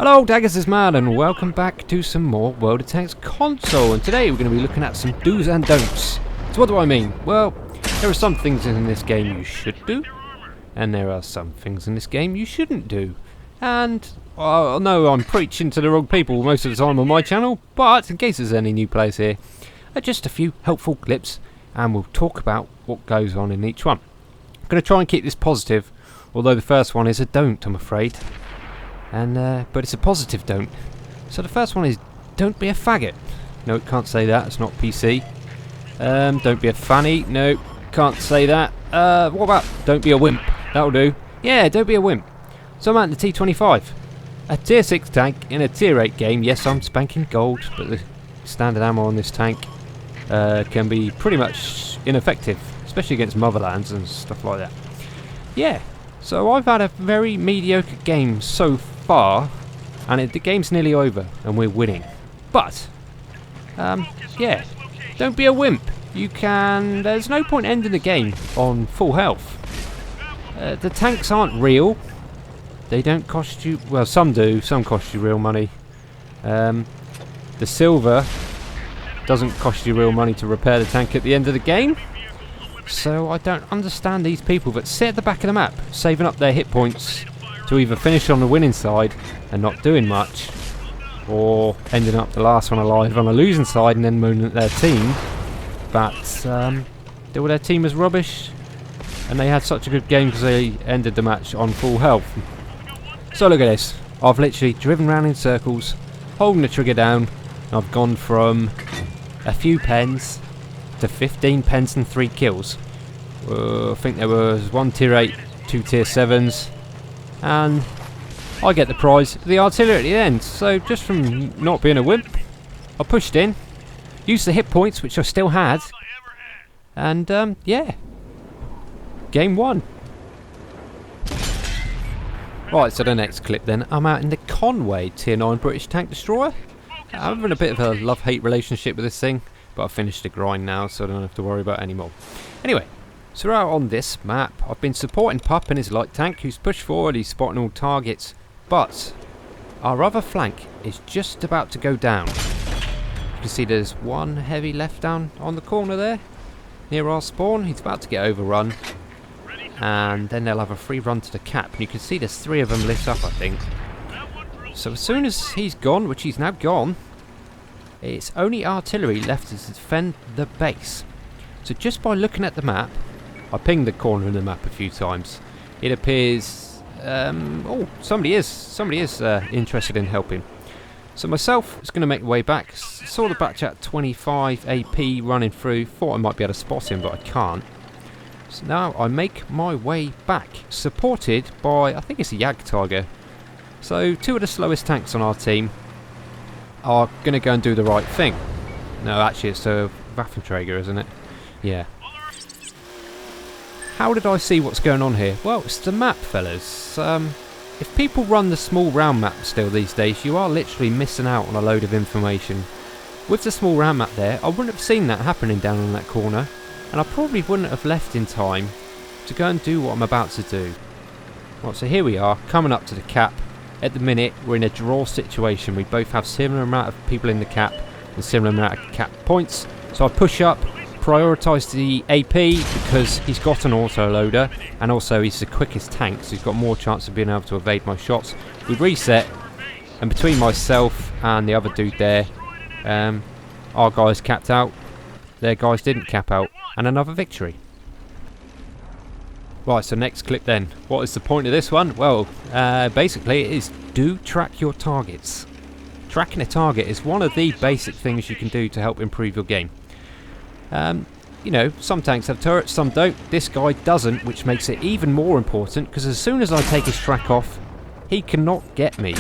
Hello, Daggers is Mad, and welcome back to some more World of Tanks console. And today we're going to be looking at some do's and don'ts. So what do I mean? Well, there are some things in this game you should do, and there are some things in this game you shouldn't do. And I know I'm preaching to the wrong people most of the time on my channel, but in case there's any new players here, just a few helpful clips, and we'll talk about what goes on in each one. I'm going to try and keep this positive, although the first one is a don't, I'm afraid. But it's a positive don't. So the first one is, don't be a faggot. No, can't say that, it's not PC. Don't be a fanny. No, can't say that. What about don't be a wimp? That'll do. Yeah, don't be a wimp. So I'm at the T25. A tier 6 tank in a tier 8 game. Yes, I'm spanking gold, but the standard ammo on this tank can be pretty much ineffective, especially against motherlands and stuff like that. Yeah, so I've had a very mediocre game so far, and the game's nearly over and we're winning. But yeah, don't be a wimp. There's no point ending the game on full health. The tanks aren't real. They don't cost you, well, some do, some cost you real money. The silver doesn't cost you real money to repair the tank at the end of the game. So I don't understand these people that sit at the back of the map saving up their hit points to either finish on the winning side and not doing much, or ending up the last one alive on a losing side and then mooning at their team. But their team was rubbish and they had such a good game because they ended the match on full health. So look at this. I've literally driven around in circles, holding the trigger down, and I've gone from a few pens to 15 pens and 3 kills. I think there was 1 tier 8, 2 tier 7s, and I get the prize, the artillery at the end. So just from not being a wimp, I pushed in, used the hit points which I still had, and yeah, game 1. Right, so the next clip then, I'm out in the Conway tier 9 British tank destroyer. I'm having a bit of a love-hate relationship with this thing, but I've finished the grind now, so I don't have to worry about it anymore. Anyway, so out on this map, I've been supporting Pup and his light tank, who's pushed forward, he's spotting all targets, but our other flank is just about to go down. You can see there's one heavy left down on the corner there, near our spawn. He's about to get overrun, and then they'll have a free run to the cap, and you can see there's 3 of them lit up, I think. So as soon as he's gone, which he's now gone, it's only artillery left to defend the base. So just by looking at the map, I pinged the corner of the map a few times. It appears, oh, somebody is interested in helping. So myself is going to make my way back. Saw the batch at 25 AP running through. Thought I might be able to spot him, but I can't. So now I make my way back, supported by, I think it's a Jagdtiger. So 2 of the slowest tanks on our team are going to go and do the right thing. No, actually it's a Waffenträger, isn't it? Yeah. How did I see what's going on here? Well, it's the map, fellas. If people run the small round map still these days, you are literally missing out on a load of information. With the small round map there, I wouldn't have seen that happening down on that corner, and I probably wouldn't have left in time to go and do what I'm about to do. Right, so here we are, coming up to the cap. At the minute, we're in a draw situation. We both have similar amount of people in the cap and similar amount of cap points. So I push up, prioritise the AP because he's got an auto-loader, and also he's the quickest tank, so he's got more chance of being able to evade my shots. We reset, and between myself and the other dude there, our guys capped out, their guys didn't cap out, and another victory. Right, so next clip then. What is the point of this one? Well, basically it is do track your targets. Tracking a target is one of the basic things you can do to help improve your game. You know, some tanks have turrets, some don't. This guy doesn't, which makes it even more important, because as soon as I take his track off, he cannot get me.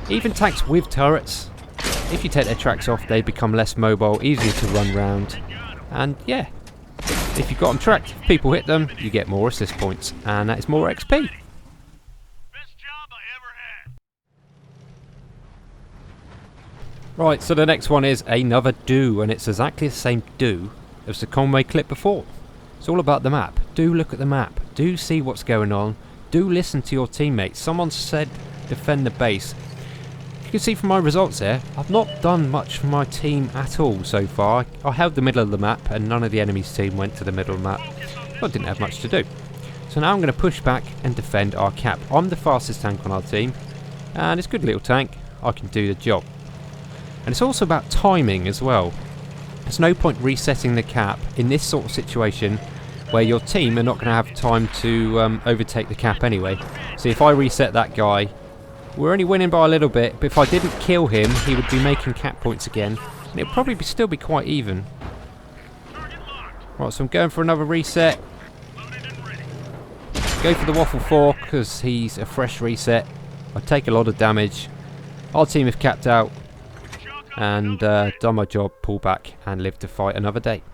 Even tanks with turrets, if you take their tracks off, they become less mobile, easier to run round, and yeah. If you've got them tracked, if people hit them, you get more assist points, and that is more XP. Best job I ever had. Right, so the next one is another do, and it's exactly the same do as the Conway clip before. It's all about the map. Do look at the map. Do see what's going on. Do listen to your teammates. Someone said defend the base. You can see from my results there, I've not done much for my team at all so far. I held the middle of the map and none of the enemy's team went to the middle of the map. I didn't have much to do. So now I'm going to push back and defend our cap. I'm the fastest tank on our team and it's a good little tank. I can do the job. And it's also about timing as well. There's no point resetting the cap in this sort of situation where your team are not going to have time to overtake the cap anyway. So if I reset that guy, we're only winning by a little bit, but if I didn't kill him, he would be making cap points again, and it'd probably still be quite even. Right, so I'm going for another reset. Go for the waffle 4 because he's a fresh reset. I take a lot of damage. Our team have capped out and done my job, pull back and live to fight another day.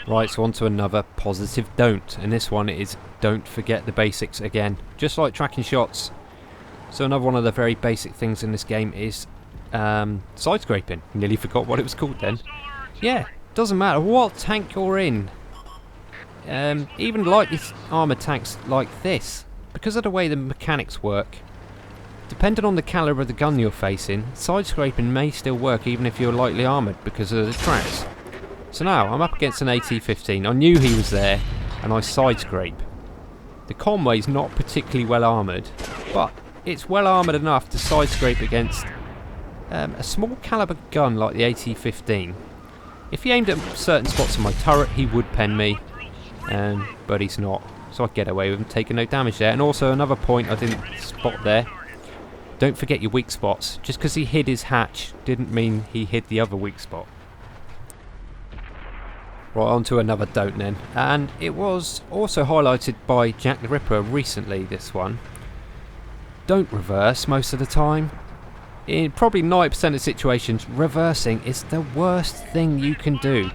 Right, so on to another positive don't, and this one is don't forget the basics again, just like tracking shots. So another one of the very basic things in this game is side scraping. Nearly forgot what it was called then. Yeah, doesn't matter what tank you're in, even lightly armoured tanks like this, because of the way the mechanics work, depending on the calibre of the gun you're facing, side scraping may still work even if you're lightly armoured because of the tracks. So now I'm up against an AT-15. I knew he was there and I side scrape. The Conway's not particularly well armoured, but it's well armoured enough to side scrape against a small calibre gun like the AT-15. If he aimed at certain spots on my turret, he would pen me, but he's not. So I get away with him taking no damage there. And also another point I didn't spot there. Don't forget your weak spots. Just because he hid his hatch didn't mean he hid the other weak spot. Right, on to another don't then. And it was also highlighted by Jack the Ripper recently, this one. Don't reverse most of the time. In probably 90% of situations, reversing is the worst thing you can do.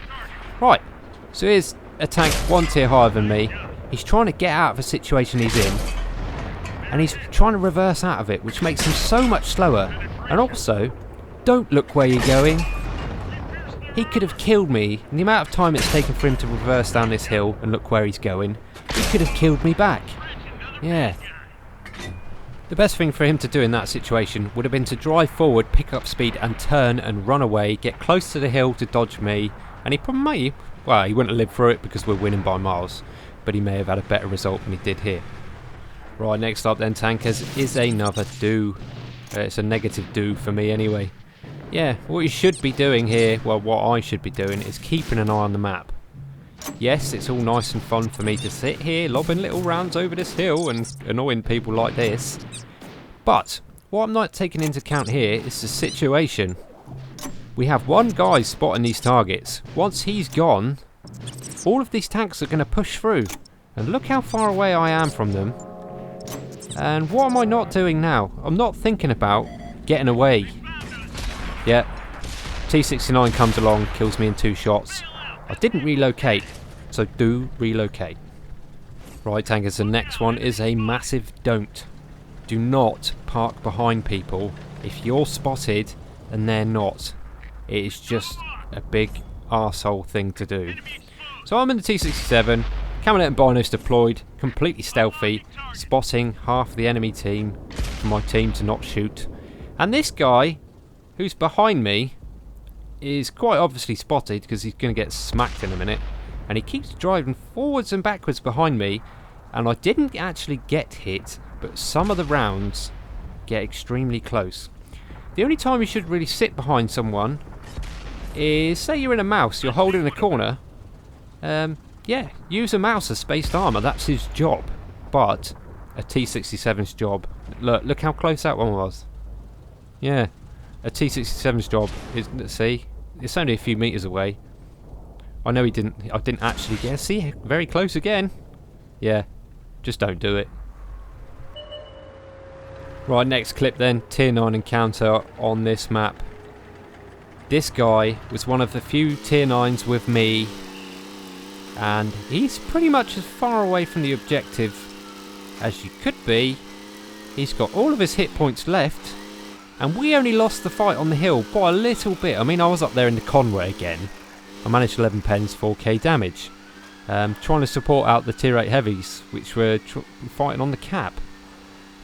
Right, so here's a tank 1 tier higher than me. He's trying to get out of a situation he's in. And he's trying to reverse out of it, which makes him so much slower. And also, don't look where you're going. He could have killed me, and the amount of time it's taken for him to reverse down this hill and look where he's going, he could have killed me back. Yeah. The best thing for him to do in that situation would have been to drive forward, pick up speed and turn and run away, get close to the hill to dodge me, and he probably, well, he wouldn't have lived through it because we're winning by miles, but he may have had a better result than he did here. Right, next up then, tankers, is another do. It's a negative do for me anyway. Yeah, what you should be doing here, well, what I should be doing is keeping an eye on the map. Yes, it's all nice and fun for me to sit here lobbing little rounds over this hill and annoying people like this. But what I'm not taking into account here is the situation. We have one guy spotting these targets. Once he's gone, all of these tanks are going to push through. And look how far away I am from them. And what am I not doing now? I'm not thinking about getting away. Yeah, T69 comes along, kills me in 2 shots. I didn't relocate, so do relocate. Right, tankers, the next one is a massive don't. Do not park behind people if you're spotted and they're not. It is just a big arsehole thing to do. So I'm in the T67, Camelot and Binos deployed, completely stealthy, spotting half the enemy team for my team to not shoot. And this guy, who's behind me, is quite obviously spotted because he's going to get smacked in a minute, and he keeps driving forwards and backwards behind me, and I didn't actually get hit, but some of the rounds get extremely close. The only time you should really sit behind someone is, say you're in a mouse, you're holding a corner, yeah, use a mouse as spaced armour, that's his job. But a T67's job, look how close that one was. Yeah, a T67's job is, see, it's only a few metres away. I know I didn't actually get, see, very close again. Yeah, just don't do it. Right, next clip then, tier 9 encounter on this map. This guy was one of the few tier 9s with me, and he's pretty much as far away from the objective as you could be. He's got all of his hit points left, and we only lost the fight on the hill by a little bit. I mean, I was up there in the Conway again. I managed 11 pens, 4k damage. Trying to support out the tier 8 heavies, which were fighting on the cap.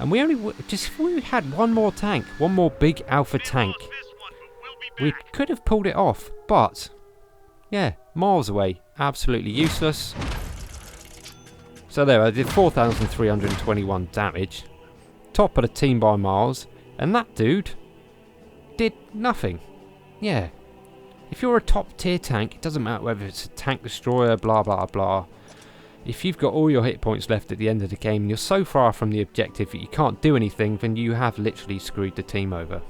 And we only just if we had one more tank, one more big alpha tank, Lost this one, but we'll be we back. could have pulled it off. But yeah, miles away, absolutely useless. So there, I did 4,321 damage, top of the team by miles, and that dude did nothing. Yeah, if you're a top tier tank, it doesn't matter whether it's a tank destroyer, blah blah blah. If you've got all your hit points left at the end of the game and you're so far from the objective that you can't do anything, then you have literally screwed the team over.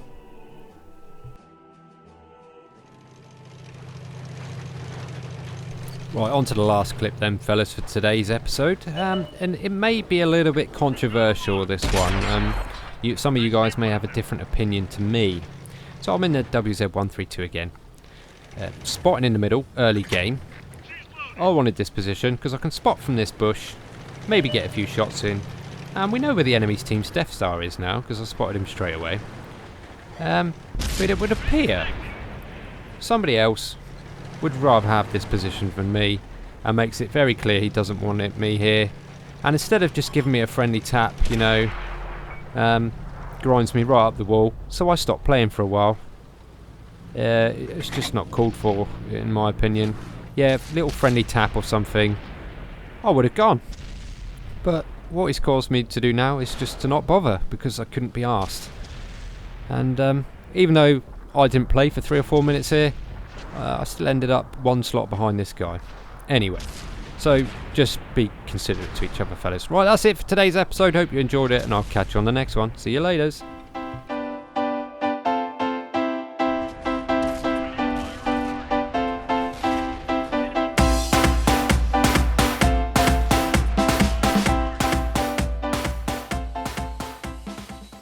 Right, on to the last clip then, fellas, for today's episode. And it may be a little bit controversial, this one. Some of you guys may have a different opinion to me. So I'm in the WZ132 again. Spotting in the middle, early game. I wanted this position because I can spot from this bush, maybe get a few shots in, and we know where the enemy's team's Death Star is now because I spotted him straight away. But it would appear somebody else would rather have this position than me, and makes it very clear he doesn't want me here. And instead of just giving me a friendly tap, you know, grinds me right up the wall, so I stopped playing for a while. It's just not called for, in my opinion. Yeah, little friendly tap or something, I would have gone. But what he's caused me to do now is just to not bother, because I couldn't be arsed. And even though I didn't play for 3 or 4 minutes here, I still ended up 1 slot behind this guy. Anyway, so just be considerate to each other, fellas. Right, that's it for today's episode. Hope you enjoyed it, and I'll catch you on the next one. See you later.